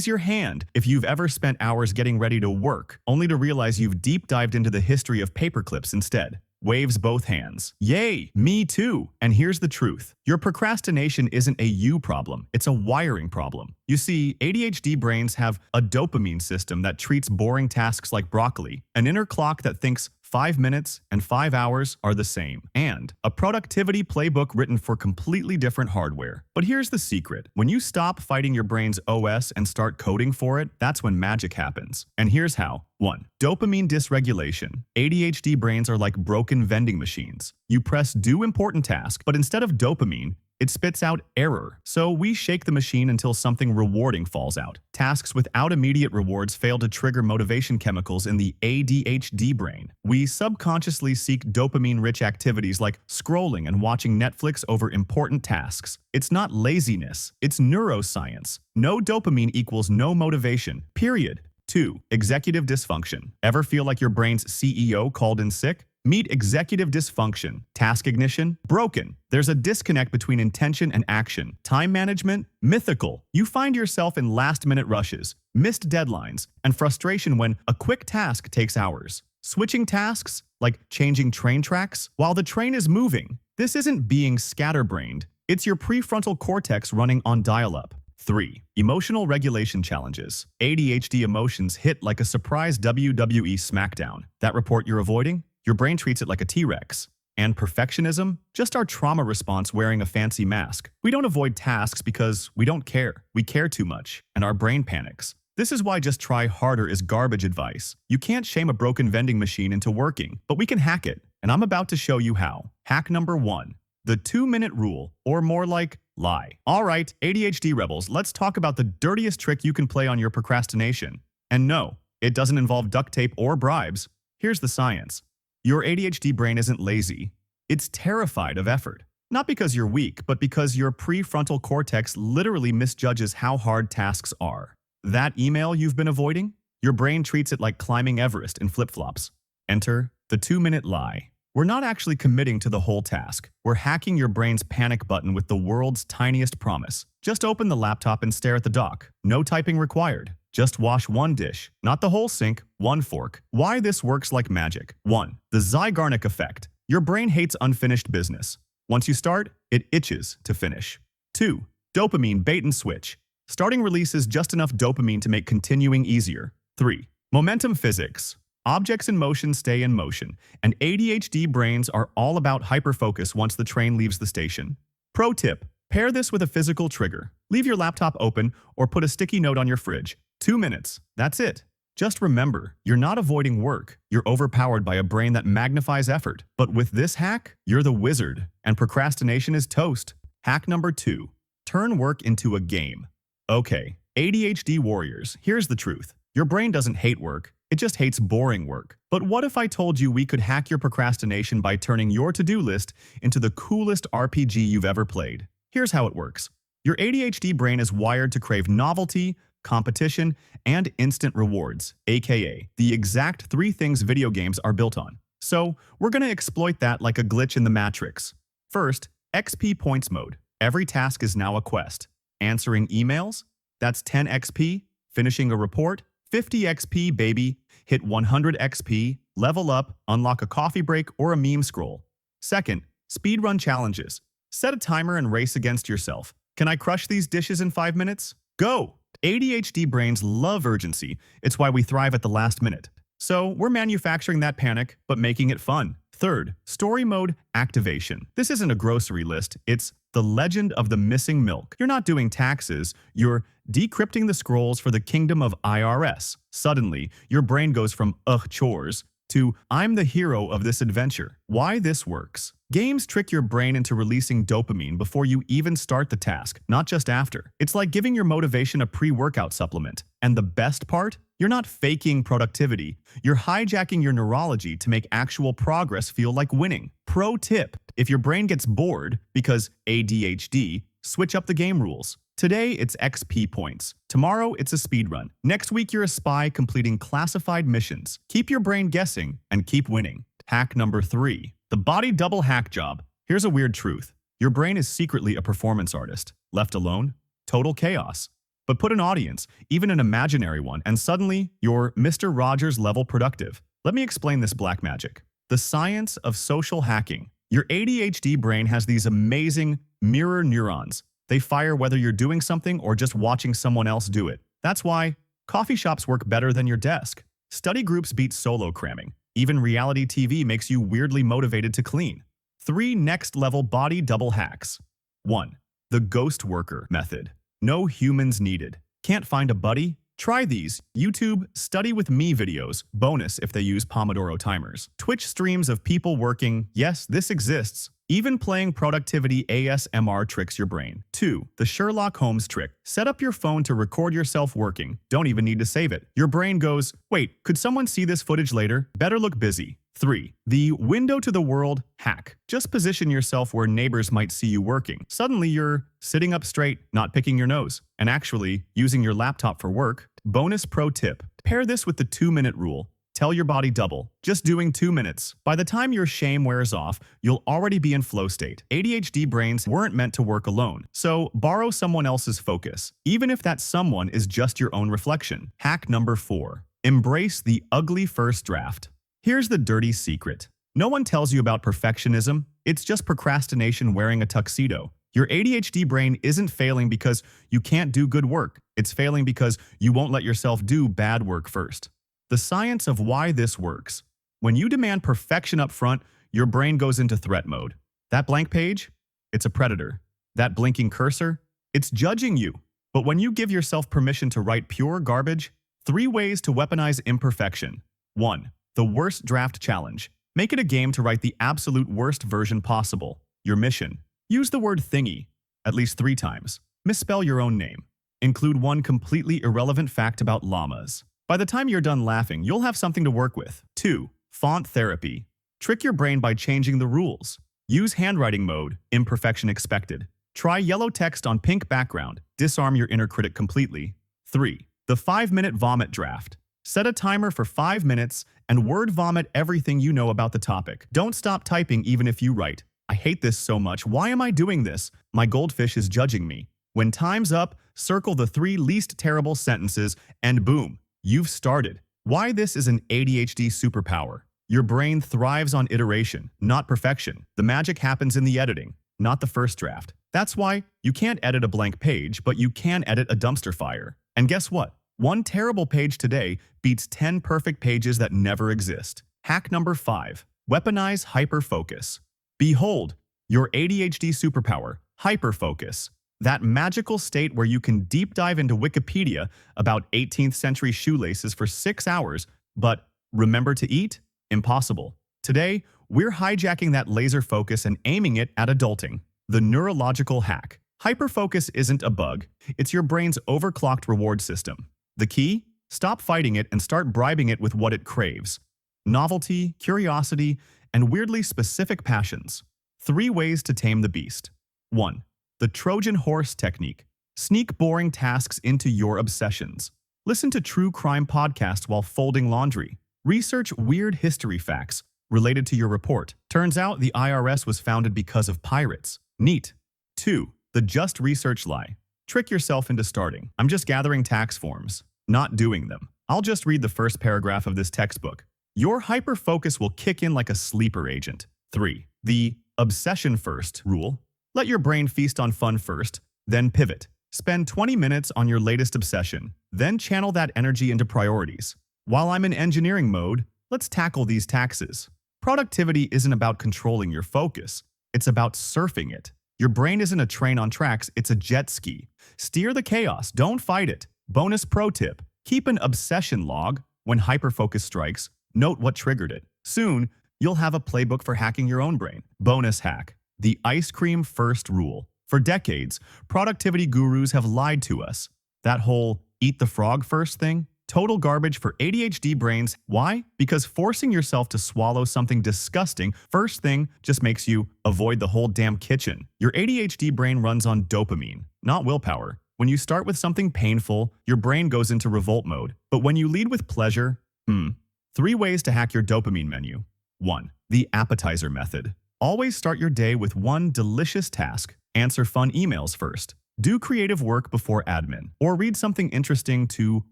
your hand if you've ever spent hours getting ready to work, only to realize you've deep dived into the history of paperclips instead. Waves both hands. Yay, me too. And here's the truth. Your procrastination isn't a you problem, it's a wiring problem. You see, ADHD brains have a dopamine system that treats boring tasks like broccoli, an inner clock that thinks 5 minutes and 5 hours are the same, and a productivity playbook written for completely different hardware. But here's the secret. When you stop fighting your brain's OS and start coding for it, that's when magic happens. And here's how. 1. Dopamine dysregulation. ADHD brains are like broken vending machines. You press do important task, but instead of dopamine, it spits out error. So we shake the machine until something rewarding falls out. Tasks without immediate rewards fail to trigger motivation chemicals in the ADHD brain. We subconsciously seek dopamine-rich activities like scrolling and watching Netflix over important tasks. It's not laziness, it's neuroscience. No dopamine equals no motivation, period. 2. Executive dysfunction. Ever feel like your brain's CEO called in sick? Meet executive dysfunction. Task ignition, broken. There's a disconnect between intention and action. Time management, mythical. You find yourself in last-minute rushes, missed deadlines, and frustration when a quick task takes hours. Switching tasks, like changing train tracks, while the train is moving. This isn't being scatterbrained. It's your prefrontal cortex running on dial-up. 3. Emotional regulation challenges. ADHD emotions hit like a surprise WWE SmackDown. That report you're avoiding? Your brain treats it like a T-Rex. And perfectionism? Just our trauma response wearing a fancy mask. We don't avoid tasks because we don't care. We care too much, and our brain panics. This is why just try harder is garbage advice. You can't shame a broken vending machine into working, but we can hack it. And I'm about to show you how. Hack number 1. The 2-minute rule, or more like, lie. Alright, ADHD rebels, let's talk about the dirtiest trick you can play on your procrastination. And no, it doesn't involve duct tape or bribes. Here's the science. Your ADHD brain isn't lazy. It's terrified of effort. Not because you're weak, but because your prefrontal cortex literally misjudges how hard tasks are. That email you've been avoiding? Your brain treats it like climbing Everest in flip-flops. Enter the 2-minute lie. We're not actually committing to the whole task. We're hacking your brain's panic button with the world's tiniest promise. Just open the laptop and stare at the dock. No typing required. Just wash one dish, not the whole sink, one fork. Why this works like magic. 1. The Zygarnik effect. Your brain hates unfinished business. Once you start, it itches to finish. 2. Dopamine bait and switch. Starting releases just enough dopamine to make continuing easier. 3. Momentum physics. Objects in motion stay in motion, and ADHD brains are all about hyperfocus once the train leaves the station. Pro tip. Pair this with a physical trigger. Leave your laptop open or put a sticky note on your fridge. 2 minutes. That's it. Just remember, you're not avoiding work. You're overpowered by a brain that magnifies effort. But with this hack, you're the wizard, and procrastination is toast. Hack number 2. Turn work into a game. Okay, ADHD warriors, here's the truth. Your brain doesn't hate work. It just hates boring work. But what if I told you we could hack your procrastination by turning your to-do list into the coolest RPG you've ever played? Here's how it works. Your ADHD brain is wired to crave novelty, competition, and instant rewards, aka the exact 3 things video games are built on. So, we're going to exploit that like a glitch in the Matrix. First, XP points mode. Every task is now a quest. Answering emails? That's 10 XP. Finishing a report? 50 XP, baby. Hit 100 XP, level up, unlock a coffee break, or a meme scroll. Second, speedrun challenges. Set a timer and race against yourself. Can I crush these dishes in 5 minutes? Go! ADHD brains love urgency. It's why we thrive at the last minute. So we're manufacturing that panic, but making it fun. Third, story mode activation. This isn't a grocery list. It's the legend of the missing milk. You're not doing taxes. You're decrypting the scrolls for the kingdom of IRS. Suddenly, your brain goes from chores to I'm the hero of this adventure. Why this works. Games trick your brain into releasing dopamine before you even start the task, not just after. It's like giving your motivation a pre-workout supplement. And the best part? You're not faking productivity. You're hijacking your neurology to make actual progress feel like winning. Pro tip: if your brain gets bored because ADHD, switch up the game rules. Today, it's XP points. Tomorrow, it's a speedrun. Next week, you're a spy completing classified missions. Keep your brain guessing and keep winning. Hack number 3. The body double hack job. Here's a weird truth. Your brain is secretly a performance artist. Left alone, total chaos. But put an audience, even an imaginary one, and suddenly you're Mr. Rogers level productive. Let me explain this black magic. The science of social hacking. Your ADHD brain has these amazing mirror neurons. They fire whether you're doing something or just watching someone else do it. That's why coffee shops work better than your desk. Study groups beat solo cramming. Even reality TV makes you weirdly motivated to clean. 3 next-level body double hacks. 1. The ghost worker method. No humans needed. Can't find a buddy? Try these. YouTube study with me videos. Bonus if they use Pomodoro timers. Twitch streams of people working. Yes, this exists. Even playing productivity ASMR tricks your brain. 2. The Sherlock Holmes trick. Set up your phone to record yourself working. Don't even need to save it. Your brain goes, wait, could someone see this footage later? Better look busy. 3. The window to the world hack. Just position yourself where neighbors might see you working. Suddenly you're sitting up straight, not picking your nose, and actually using your laptop for work. Bonus pro tip. Pair this with the 2-minute rule. Tell your body double. Just doing 2 minutes. By the time your shame wears off, you'll already be in flow state. ADHD brains weren't meant to work alone, so borrow someone else's focus, even if that someone is just your own reflection. Hack number 4. Embrace the ugly first draft. Here's the dirty secret. No one tells you about perfectionism. It's just procrastination wearing a tuxedo. Your ADHD brain isn't failing because you can't do good work. It's failing because you won't let yourself do bad work first. The science of why this works. When you demand perfection up front, your brain goes into threat mode. That blank page? It's a predator. That blinking cursor? It's judging you. But when you give yourself permission to write pure garbage, 3 ways to weaponize imperfection. 1. The worst draft challenge. Make it a game to write the absolute worst version possible. Your mission. Use the word thingy at least 3 times. Misspell your own name. Include one completely irrelevant fact about llamas. By the time you're done laughing, you'll have something to work with. 2. Font therapy. Trick your brain by changing the rules. Use handwriting mode, imperfection expected. Try yellow text on pink background. Disarm your inner critic completely. 3. The 5-minute vomit draft. Set a timer for 5 minutes and word vomit everything you know about the topic. Don't stop typing even if you write, I hate this so much. Why am I doing this? My goldfish is judging me. When time's up, circle the 3 least terrible sentences and boom, you've started. Why this is an ADHD superpower. Your brain thrives on iteration, not perfection. The magic happens in the editing, not the first draft. That's why you can't edit a blank page, but you can edit a dumpster fire. And guess what? 1 terrible page today beats 10 perfect pages that never exist. Hack number 5. Weaponize hyperfocus. Behold, your ADHD superpower, hyperfocus. That magical state where you can deep dive into Wikipedia about 18th century shoelaces for 6 hours, but remember to eat? Impossible. Today, we're hijacking that laser focus and aiming it at adulting. The neurological hack. Hyperfocus isn't a bug. It's your brain's overclocked reward system. The key? Stop fighting it and start bribing it with what it craves. Novelty, curiosity, and weirdly specific passions. 3 ways to tame the beast. 1. The Trojan horse technique. Sneak boring tasks into your obsessions. Listen to true crime podcasts while folding laundry. Research weird history facts related to your report. Turns out the IRS was founded because of pirates. Neat. 2. The just research lie. Trick yourself into starting. I'm just gathering tax forms, not doing them. I'll just read the first paragraph of this textbook. Your hyperfocus will kick in like a sleeper agent. 3. The obsession first rule. Let your brain feast on fun first, then pivot. Spend 20 minutes on your latest obsession, then channel that energy into priorities. While I'm in engineering mode, let's tackle these taxes. Productivity isn't about controlling your focus. It's about surfing it. Your brain isn't a train on tracks, it's a jet ski. Steer the chaos, don't fight it. Bonus pro tip. Keep an obsession log. When hyperfocus strikes, note what triggered it. Soon, you'll have a playbook for hacking your own brain. Bonus hack. The ice cream first rule. For decades, productivity gurus have lied to us. That whole eat the frog first thing? Total garbage for ADHD brains. Why? Because forcing yourself to swallow something disgusting first thing just makes you avoid the whole damn kitchen. Your ADHD brain runs on dopamine, not willpower. When you start with something painful, your brain goes into revolt mode. But when you lead with pleasure, 3 ways to hack your dopamine menu. 1. The appetizer method. Always start your day with one delicious task. Answer fun emails first. Do creative work before admin, or read something interesting to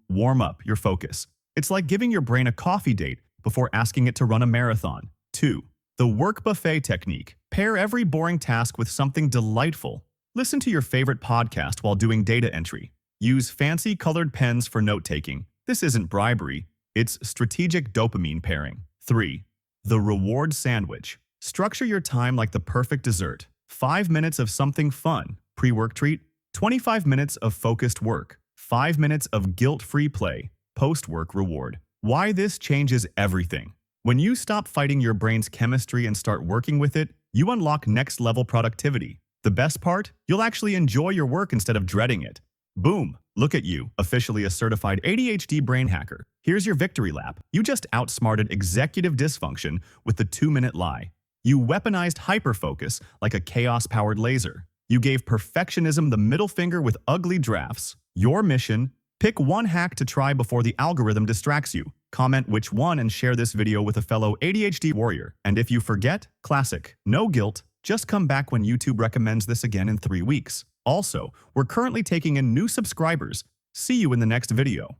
warm up your focus. It's like giving your brain a coffee date before asking it to run a marathon. 2. The work buffet technique. Pair every boring task with something delightful. Listen to your favorite podcast while doing data entry. Use fancy colored pens for note-taking. This isn't bribery, it's strategic dopamine pairing. 3. The reward sandwich. Structure your time like the perfect dessert. 5 minutes of something fun, pre-work treat. 25 minutes of focused work. 5 minutes of guilt-free play, post-work reward. Why this changes everything. When you stop fighting your brain's chemistry and start working with it, you unlock next-level productivity. The best part? You'll actually enjoy your work instead of dreading it. Boom! Look at you, officially a certified ADHD brain hacker. Here's your victory lap. You just outsmarted executive dysfunction with the 2-minute lie. You weaponized hyperfocus like a chaos-powered laser. You gave perfectionism the middle finger with ugly drafts. Your mission? Pick one hack to try before the algorithm distracts you. Comment which one and share this video with a fellow ADHD warrior. And if you forget, classic, no guilt, just come back when YouTube recommends this again in 3 weeks. Also, we're currently taking in new subscribers. See you in the next video.